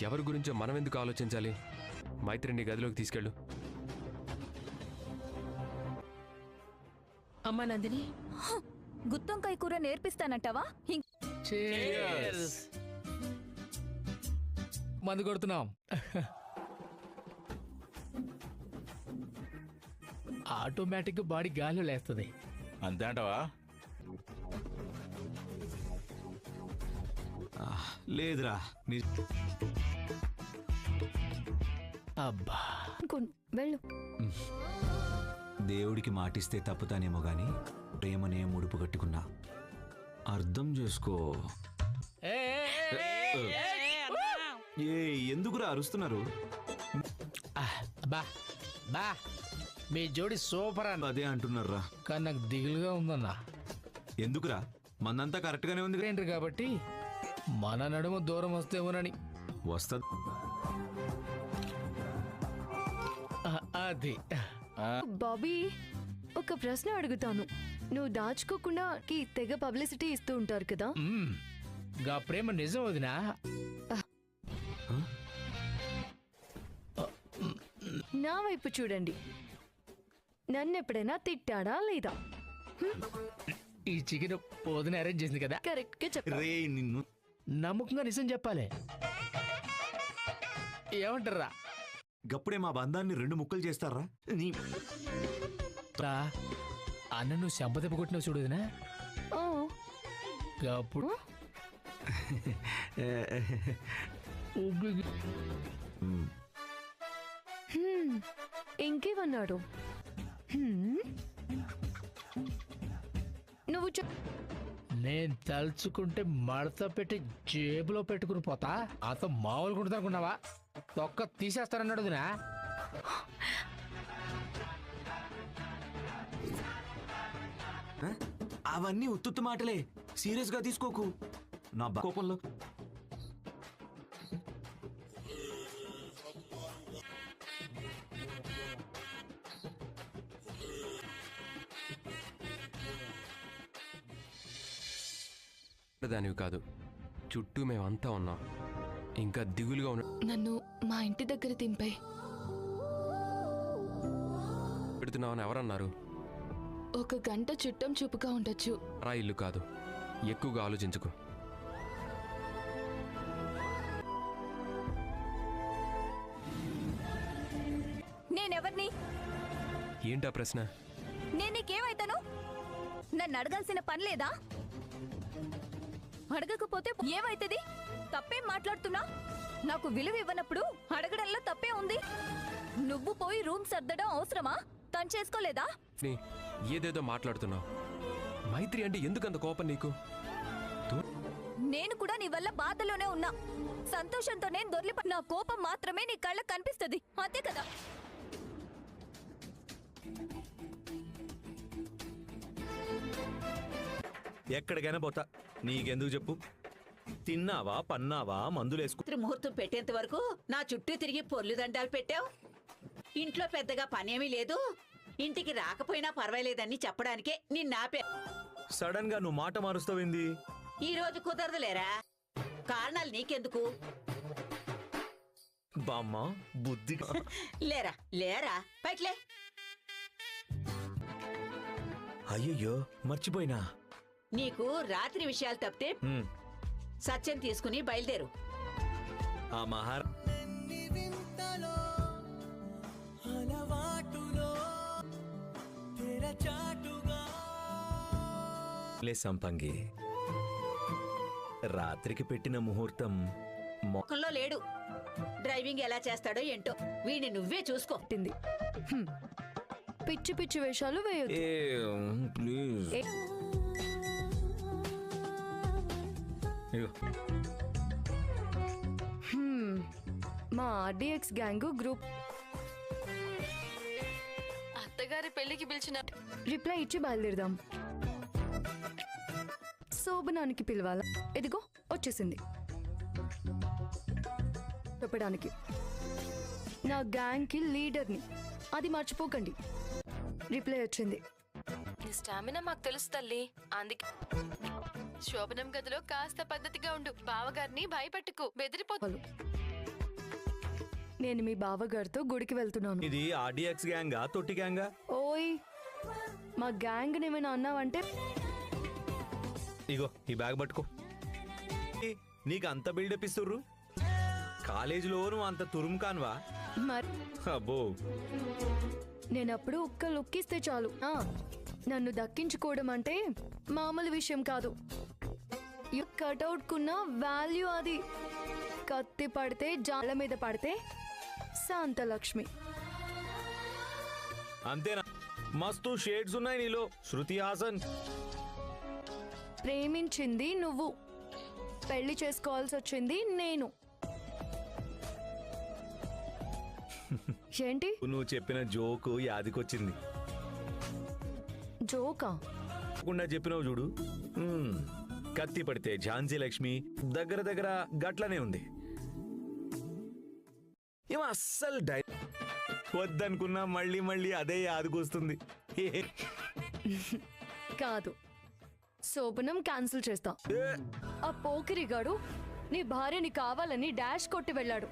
ఎవరి గురించో మనం ఎందుకు ఆలోచించాలి? మైత్రిని గదిలోకి తీసుకెళ్ళు. అమ్మా నందిని, గుత్తొంకాయ కూర నేర్పిస్తానంటావా? మందు కొడుతున్నాం. ఆటోమేటిక్ బాడీ గాలి లేస్తుంది. అంతే అంటావా? లేదురా. అబ్బా, వెళ్ళు. దేవుడికి మాటిస్తే తప్పుతానేమో గాని ప్రేమనే ముడుపు కట్టుకున్నా. అర్థం చేసుకో. ఎందుకురా అరుస్తున్నారు? బా బా, మీ జోడి సూపర్ అన్న. అదే అంటున్నారా? కానీ నాకు దిగులుగా ఉందన్నా. ఎందుకురా? మందంతా కరెక్ట్ గానే ఉంది. ఏంటి కాబట్టి మన నడుము దూరం వస్తేమోనని. వస్తది. అది బాబీ, ఒక ప్రశ్న అడుగుతాను. నువ్వు దాచుకోకుండా తెగ పబ్లిసిటీ ఇస్తూ ఉంటారు కదా, గా ప్రేమ నిజం వదినా? నా వైపు చూడండి. నన్ను ఎప్పుడైనా తిట్టాడా లేదా? ఈ చికెన్ వదిన అరేంజ్ చేసింది కదా. కరెక్ట్ గా చెప్పా. రే నిన్ను. నమ్మకంగా నిజం చెప్పాలి. ఏమంటారా? గప్పుడే మా బంధాన్ని 2 ముక్కలు చేస్తారా? నీ అన్న నువ్వు చెంపదెబ్బ కొట్టినావు చూడదునా? ఓ, అప్పుడు ఇంకేమన్నాడు? నువ్వు నేను తలుచుకుంటే మడత పెట్టి జేబులో పెట్టుకుని పోతా. అంత మామూలు కుడతా అనుకున్నావా? తొక్క తీసేస్తానన్నాడు వదినా. అవన్నీ ఉత్తుత్తు మాటలే, సీరియస్ గా తీసుకోకు. నా కోపంలో దానివి కాదు, చుట్టూ మేమంతా ఉన్నాం. ఇంకా దిగులుగా ఉన్న నన్ను మా ఇంటి దగ్గర దింపే పెడుతున్నావని ఎవరన్నారు? ఒక గంట చుట్టం చూపుగా ఉండొచ్చు. రా ఇల్లు కాదు, ఎక్కువగా ఆలోచించుకో. నేనెవర్ని? ఏంటా ప్రశ్న? నేను నీకేమైతాను? నన్ను అడగాల్సిన పని లేదా? అడగకపోతే ఏమైతుంది? తప్పేం మాట్లాడుతున్నా? నాకు విలువ ఇవ్వనప్పుడు అడగడంలో తప్పే ఉంది. నువ్వు పోయి రూమ్ సర్దడం అవసరమా? తను చేసుకోలేదా? ఏదేదో మాట్లాడుతున్నావు. మైత్రి అంటే ఎందుకంత కోపం నీకు? నేను కూడా నీ వల్ల బాధలోనే ఉన్నా. సంతోషంతో నేను దొర్లిప. నా కోపం మాత్రమే నీ కళ్ళకు కనిపిస్తుంది, అంతే కదా? ఎక్కడికైనా పోతా, నీకెందుకు చెప్పు? తిన్నావా, పన్నావా, మందులేసుకు. ముహూర్తం పెట్టేంత వరకు నా చుట్టూ తిరిగి పొర్లు దండాలు పెట్టావు. ఇంట్లో పెద్దగా పనేమీ లేదు, ఇంటికి రాకపోయినా పర్వాలేదని చెప్పడానికే నిన్నాపే. సడన్ గా నువ్వు మాట మారుస్తావేంది? ఈ రోజు కుదరదులేరా, కారణాలు నీకెందుకు? బామ్మ బుద్ధి. లేరా లేరా, పైట్లే. అయ్యయ్యో మర్చిపోయినా. నీకు రాత్రి విషయాలు తప్పితే సత్యం తీసుకుని బయలుదేరు. ఆ మహారా సంపంగి, రాత్రికి పెట్టిన ముహూర్తం మొక్కల్లో లేడు. డ్రైవింగ్ ఎలా చేస్తాడో ఏంటో, వీడిని నువ్వే చూసుకో. పిచ్చి పిచ్చి వేషాలు వేయొద్దు. ప్లీజ్. మా ఆర్డిఎక్స్ గ్యాంగ్ గ్రూప్ అత్తగారి పెళ్లికి పిలిచిన రిప్లై ఇచ్చి బయలుదేరదాం. శోభనానికి పిలవాలా? ఎదిగో వచ్చేసింది చెప్పడానికి. నా గ్యాంగ్ కి లీడర్ని, అది మర్చిపోకండి. రిప్లై వచ్చింది. స్టామినా మాకు తెలుసు తల్లి, అందుకే శోభనం గదిలో కాస్త పద్ధతిగా ఉండు. బావగారిని భయపెట్టుకు, బెదిరిపోతాను. నేను మీ బావగారితో గుడికి వెళ్తున్నాను. ఇది ఆర్డిఎక్స్ గ్యాంగా తొట్టి గ్యాంగా? ఓయ్, మా గ్యాంగ్ ఏమైనా అన్నావంటే ఇగో ఈ బ్యాగ్ పట్టుకో. నీకు అంత బిల్డప్ ఇస్తుర్రు, కాలేజీలో నువ్వు అంత తురుము కాన్వా? మరి అబ్బో, నేనప్పుడు ఒక్క లుక్ ఇస్తే చాలు నన్ను దక్కించుకోవడం అంటే మామూలు విషయం కాదు. కటౌట్ కున్న వాల్యూ అది. కత్తి పడితే జాల మీద పడితే శాంతలక్ష్మి. అంతేనా? మస్తు షేడ్స్ ఉన్నాయి నీలో, శృతి హాసన్. ప్రేమించింది నువ్వు, పెళ్లి చేసుకోవాల్సి వచ్చింది నేను. ఏంటి నువ్వు చెప్పిన జోకు యాదికొచ్చింది. జోకా? తప్పకుండా చెప్పినావు చూడు. కత్తి పడితే ఝాన్సీ లక్ష్మి దగ్గర దగ్గర గట్లనే ఉంది. ఏమో అస్సలు వద్దనుకున్నా మళ్ళీ మళ్ళీ అదే యాదకొస్తుంది. కాదు, శోభనం క్యాన్సిల్ చేస్తా. ఆ పోకిరిగాడు నీ భార్యని కావాలని డాష్ కొట్టి వెళ్ళాడు.